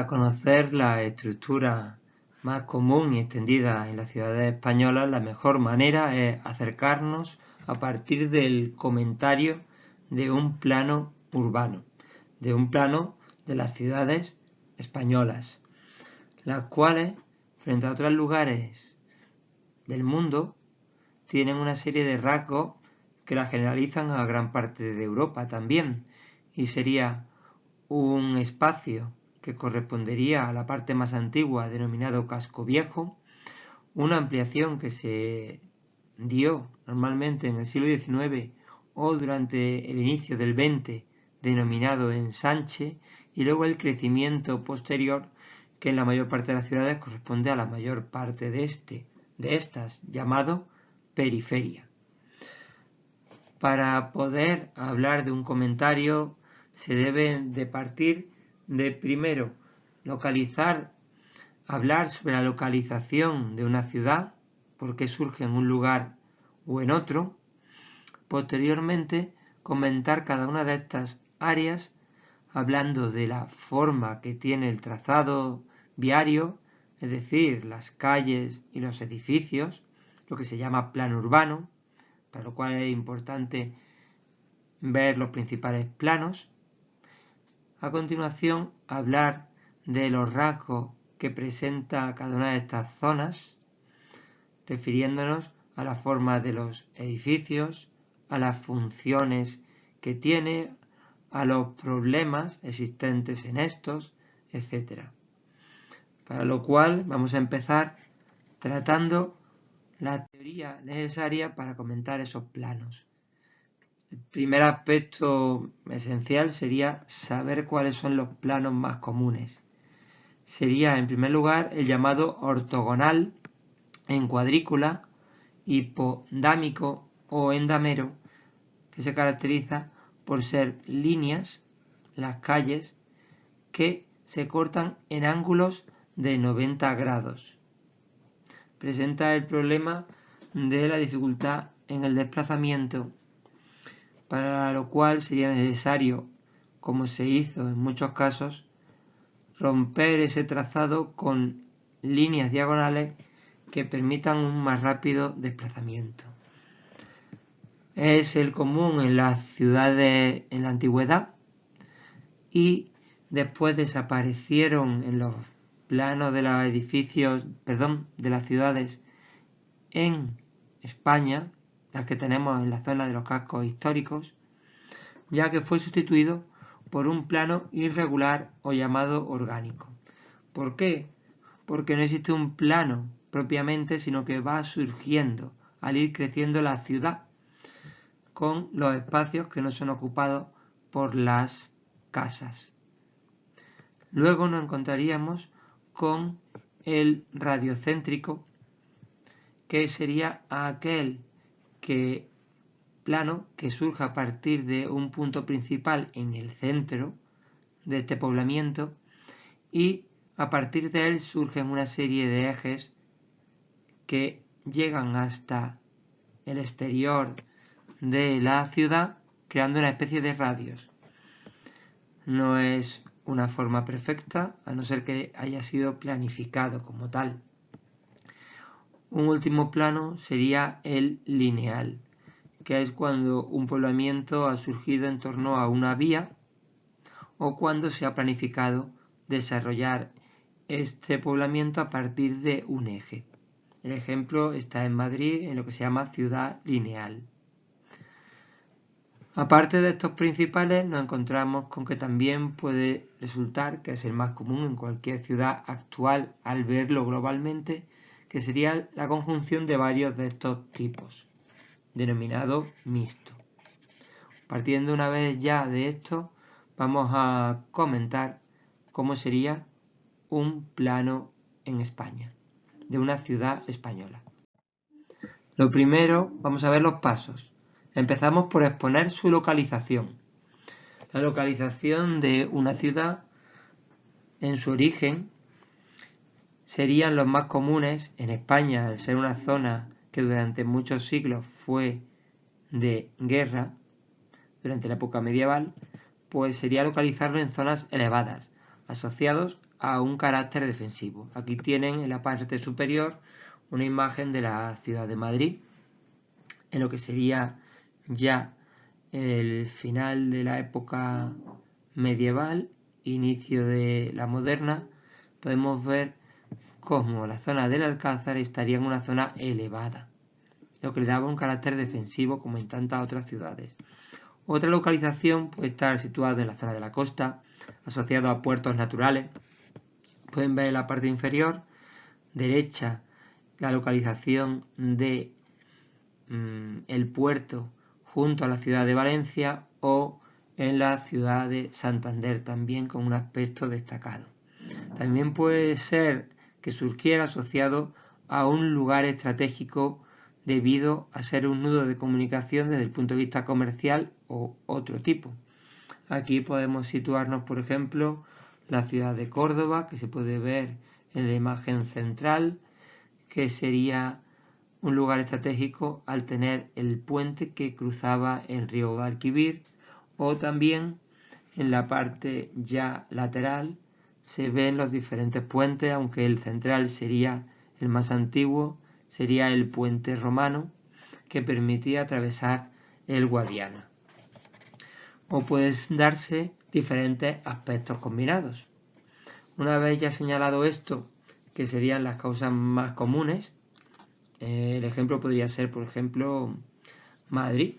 Para conocer la estructura más común y extendida en las ciudades españolas, la mejor manera es acercarnos a partir del comentario de un plano urbano, de un plano de las ciudades españolas, las cuales, frente a otros lugares del mundo, tienen una serie de rasgos que la generalizan a gran parte de Europa también, y sería un espacio que correspondería a la parte más antigua denominado casco viejo, una ampliación que se dio normalmente en el siglo XIX o durante el inicio del XX denominado ensanche, y luego el crecimiento posterior que en la mayor parte de las ciudades corresponde a la mayor parte de estas, llamado periferia. Para poder hablar de un comentario se debe de partir de, primero, hablar sobre la localización de una ciudad, por qué surge en un lugar o en otro. Posteriormente, comentar cada una de estas áreas hablando de la forma que tiene el trazado viario, es decir, las calles y los edificios, lo que se llama plano urbano, para lo cual es importante ver los principales planos. A continuación, hablar de los rasgos que presenta cada una de estas zonas, refiriéndonos a la forma de los edificios, a las funciones que tiene, a los problemas existentes en estos, etc. Para lo cual vamos a empezar tratando la teoría necesaria para comentar esos planos. El primer aspecto esencial sería saber cuáles son los planos más comunes. Sería, en primer lugar, el llamado ortogonal en cuadrícula, hipodámico o endamero, que se caracteriza por ser líneas, las calles, que se cortan en ángulos de 90 grados. Presenta el problema de la dificultad en el desplazamiento, para lo cual sería necesario, como se hizo en muchos casos, romper ese trazado con líneas diagonales que permitan un más rápido desplazamiento. Es el común en las ciudades en la antigüedad y después desaparecieron en los planos de los edificios, de las ciudades en España, las que tenemos en la zona de los cascos históricos, ya que fue sustituido por un plano irregular o llamado orgánico. ¿Por qué? Porque no existe un plano propiamente, sino que va surgiendo al ir creciendo la ciudad, con los espacios que no son ocupados por las casas. Luego nos encontraríamos con el radiocéntrico, que sería aquel plano que surge a partir de un punto principal en el centro de este poblamiento, y a partir de él surgen una serie de ejes que llegan hasta el exterior de la ciudad, creando una especie de radios. No es una forma perfecta, a no ser que haya sido planificado como tal. Un último plano sería el lineal, que es cuando un poblamiento ha surgido en torno a una vía o cuando se ha planificado desarrollar este poblamiento a partir de un eje. El ejemplo está en Madrid, en lo que se llama ciudad lineal. Aparte de estos principales, nos encontramos con que también puede resultar, que es el más común en cualquier ciudad actual al verlo globalmente, que sería la conjunción de varios de estos tipos, denominado mixto. Partiendo una vez ya de esto, vamos a comentar cómo sería un plano en España, de una ciudad española. Lo primero, vamos a ver los pasos. Empezamos por exponer su localización. La localización de una ciudad en su origen serían los más comunes en España, al ser una zona que durante muchos siglos fue de guerra, durante la época medieval, pues sería localizarlo en zonas elevadas, asociados a un carácter defensivo. Aquí tienen en la parte superior una imagen de la ciudad de Madrid, en lo que sería ya el final de la época medieval, inicio de la moderna. Podemos ver cómo la zona del Alcázar estaría en una zona elevada, lo que le daba un carácter defensivo como en tantas otras ciudades. Otra localización puede estar situada en la zona de la costa, asociado a puertos naturales. Pueden ver en la parte inferior derecha la localización de el puerto junto a la ciudad de Valencia o en la ciudad de Santander, también con un aspecto destacado. También puede ser que surgiera asociado a un lugar estratégico debido a ser un nudo de comunicación desde el punto de vista comercial o otro tipo. Aquí podemos situarnos, por ejemplo, la ciudad de Córdoba, que se puede ver en la imagen central, que sería un lugar estratégico al tener el puente que cruzaba el río Guadalquivir, o también en la parte ya lateral se ven los diferentes puentes, aunque el central sería el más antiguo, sería el puente romano que permitía atravesar el Guadiana. O pueden darse diferentes aspectos combinados. Una vez ya señalado esto, que serían las causas más comunes, el ejemplo podría ser, por ejemplo, Madrid,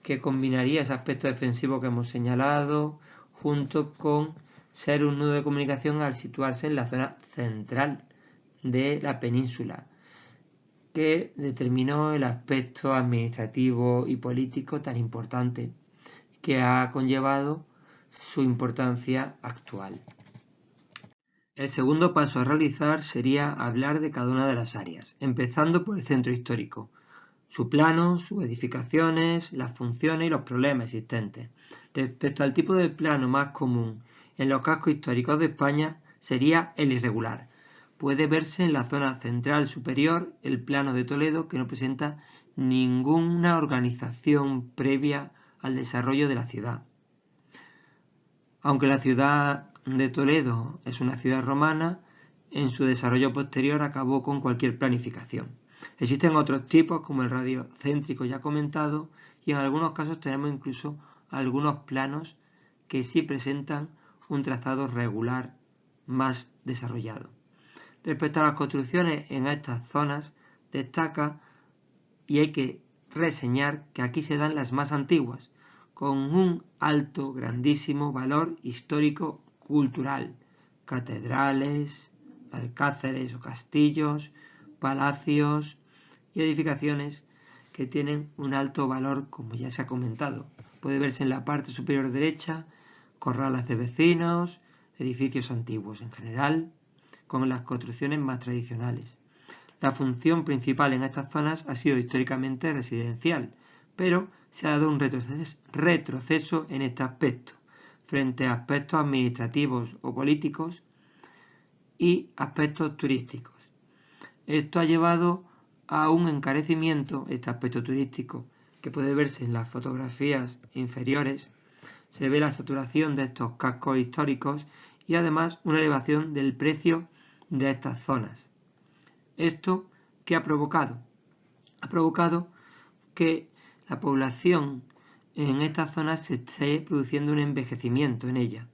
que combinaría ese aspecto defensivo que hemos señalado junto con ser un nudo de comunicación al situarse en la zona central de la península, que determinó el aspecto administrativo y político tan importante que ha conllevado su importancia actual. El segundo paso a realizar sería hablar de cada una de las áreas, empezando por el centro histórico, su plano, sus edificaciones, las funciones y los problemas existentes. Respecto al tipo de plano más común en los cascos históricos de España sería el irregular. Puede verse en la zona central superior el plano de Toledo, que no presenta ninguna organización previa al desarrollo de la ciudad. Aunque la ciudad de Toledo es una ciudad romana, en su desarrollo posterior acabó con cualquier planificación. Existen otros tipos, como el radiocéntrico ya comentado, y en algunos casos tenemos incluso algunos planos que sí presentan un trazado regular más desarrollado. Respecto a las construcciones en estas zonas, destaca y hay que reseñar que aquí se dan las más antiguas, con un alto, grandísimo valor histórico-cultural, catedrales, alcázares o castillos, palacios y edificaciones que tienen un alto valor, como ya se ha comentado. Puede verse en la parte superior derecha corrales de vecinos, edificios antiguos en general, con las construcciones más tradicionales. La función principal en estas zonas ha sido históricamente residencial, pero se ha dado un retroceso en este aspecto, frente a aspectos administrativos o políticos y aspectos turísticos. Esto ha llevado a un encarecimiento, este aspecto turístico, que puede verse en las fotografías inferiores. Se ve la saturación de estos cascos históricos y además una elevación del precio de estas zonas. ¿Esto qué ha provocado? Ha provocado que la población en estas zonas se esté produciendo un envejecimiento en ella,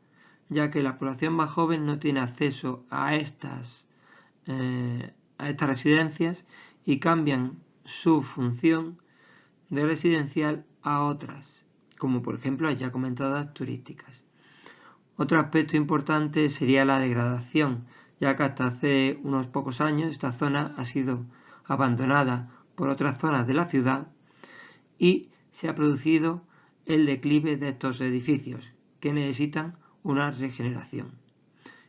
ya que la población más joven no tiene acceso a estas residencias y cambian su función de residencial a otras, como por ejemplo las ya comentadas turísticas. Otro aspecto importante sería la degradación, ya que hasta hace unos pocos años esta zona ha sido abandonada por otras zonas de la ciudad y se ha producido el declive de estos edificios que necesitan una regeneración.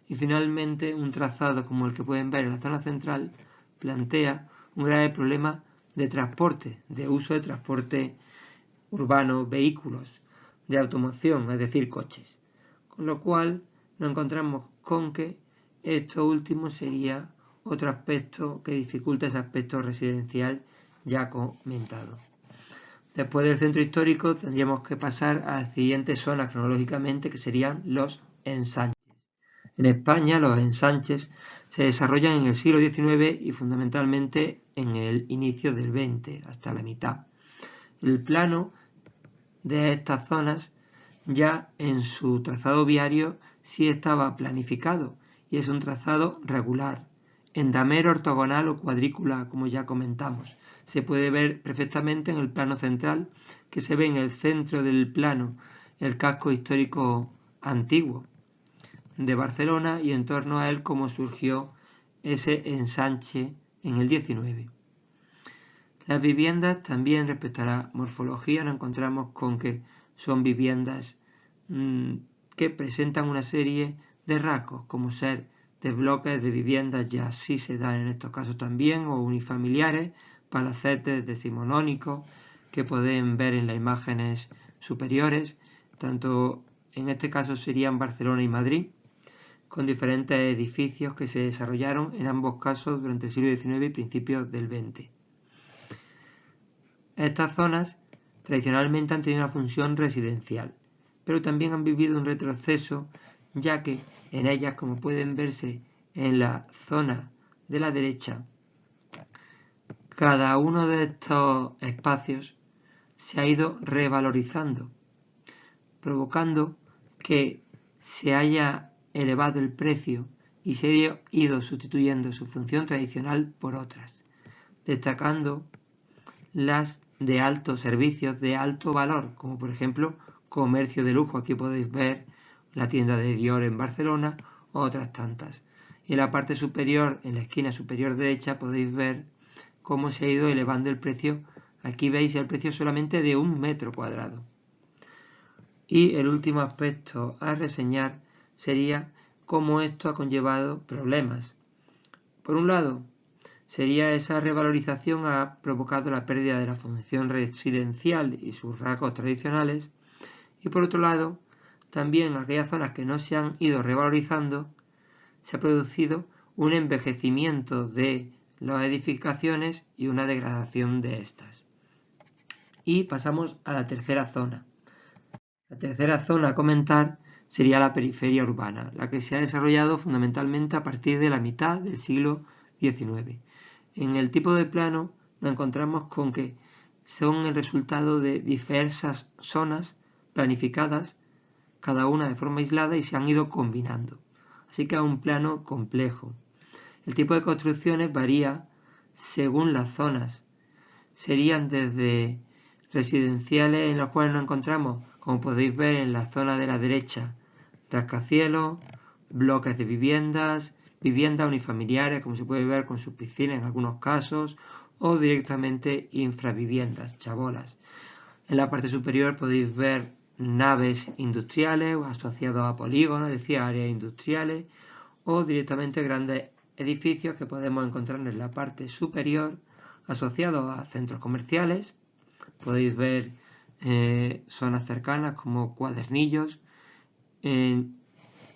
Y finalmente un trazado como el que pueden ver en la zona central plantea un grave problema de transporte, de uso de transporte urbano, vehículos, de automoción, es decir, coches. Con lo cual nos encontramos con que esto último sería otro aspecto que dificulta ese aspecto residencial ya comentado. Después del centro histórico tendríamos que pasar a las siguientes zonas cronológicamente, que serían los ensanches. En España los ensanches se desarrollan en el siglo XIX y fundamentalmente en el inicio del XX, hasta la mitad. El plano de estas zonas ya en su trazado viario sí estaba planificado y es un trazado regular, en damero, ortogonal o cuadrícula, como ya comentamos. Se puede ver perfectamente en el plano central, que se ve en el centro del plano el casco histórico antiguo de Barcelona y en torno a él cómo surgió ese ensanche en el 19. Las viviendas también, respecto a la morfología, nos encontramos con que son viviendas que presentan una serie de rasgos, como ser de bloques de viviendas, ya sí se dan en estos casos también, o unifamiliares, palacetes decimonónicos, que pueden ver en las imágenes superiores, tanto en este caso serían Barcelona y Madrid, con diferentes edificios que se desarrollaron en ambos casos durante el siglo XIX y principios del XX. Estas zonas tradicionalmente han tenido una función residencial, pero también han vivido un retroceso, ya que en ellas, como pueden verse en la zona de la derecha, cada uno de estos espacios se ha ido revalorizando, provocando que se haya elevado el precio y se haya ido sustituyendo su función tradicional por otras, destacando las de altos servicios de alto valor, como por ejemplo comercio de lujo. Aquí podéis ver la tienda de Dior en Barcelona o otras tantas. Y en la parte superior, en la esquina superior derecha, podéis ver cómo se ha ido elevando el precio. Aquí veis el precio solamente de 1 metro cuadrado. Y el último aspecto a reseñar sería cómo esto ha conllevado problemas. Por un lado, sería esa revalorización ha provocado la pérdida de la función residencial y sus rasgos tradicionales. Y por otro lado, también en aquellas zonas que no se han ido revalorizando, se ha producido un envejecimiento de las edificaciones y una degradación de estas. Y pasamos a la tercera zona. La tercera zona a comentar sería la periferia urbana, la que se ha desarrollado fundamentalmente a partir de la mitad del siglo XIX. En el tipo de plano nos encontramos con que son el resultado de diversas zonas planificadas, cada una de forma aislada, y se han ido combinando. Así que es un plano complejo. El tipo de construcciones varía según las zonas. Serían desde residenciales en los cuales nos encontramos, como podéis ver en la zona de la derecha, rascacielos, bloques de viviendas, viviendas unifamiliares, como se puede ver con sus piscinas en algunos casos, o directamente infraviviendas, chabolas. En la parte superior podéis ver naves industriales asociadas a polígonos, es decir, áreas industriales, o directamente grandes edificios que podemos encontrar en la parte superior asociados a centros comerciales. Podéis ver zonas cercanas como Cuadernillos. En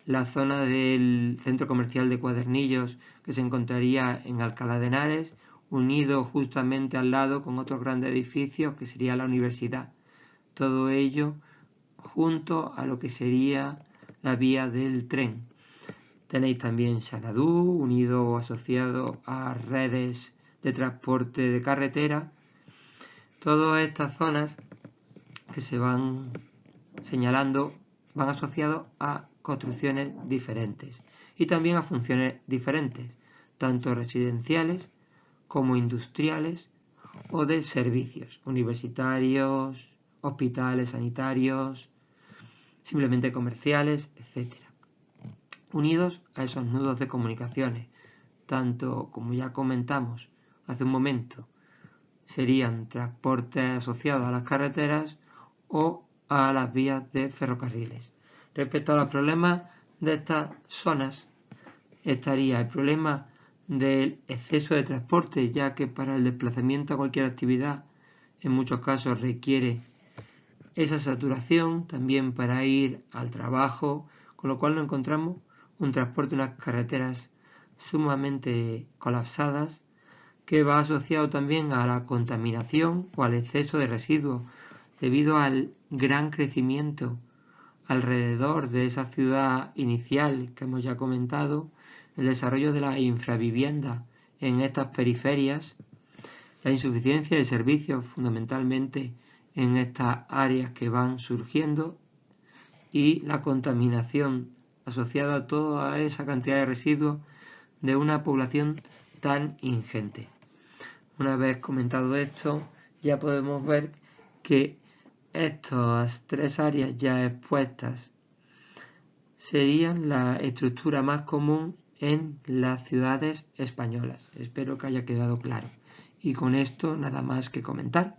la zona del centro comercial de Cuadernillos, que se encontraría en Alcalá de Henares, unido justamente al lado con otros grandes edificios que sería la universidad. Todo ello junto a lo que sería la vía del tren. Tenéis también Xanadu, unido o asociado a redes de transporte de carretera. Todas estas zonas que se van señalando van asociados a construcciones diferentes y también a funciones diferentes, tanto residenciales como industriales o de servicios, universitarios, hospitales sanitarios, simplemente comerciales, etc. Unidos a esos nudos de comunicaciones, tanto como ya comentamos hace un momento, serían transportes asociados a las carreteras o a las vías de ferrocarriles. Respecto a los problemas de estas zonas, estaría el problema del exceso de transporte, ya que para el desplazamiento a cualquier actividad en muchos casos requiere esa saturación, también para ir al trabajo, con lo cual nos encontramos un transporte, unas carreteras sumamente colapsadas, que va asociado también a la contaminación o al exceso de residuos debido al gran crecimiento alrededor de esa ciudad inicial que hemos ya comentado, el desarrollo de la infravivienda en estas periferias, la insuficiencia de servicios fundamentalmente en estas áreas que van surgiendo y la contaminación asociada a toda esa cantidad de residuos de una población tan ingente. Una vez comentado esto, ya podemos ver que estas tres áreas ya expuestas serían la estructura más común en las ciudades españolas. Espero que haya quedado claro. Y con esto nada más que comentar.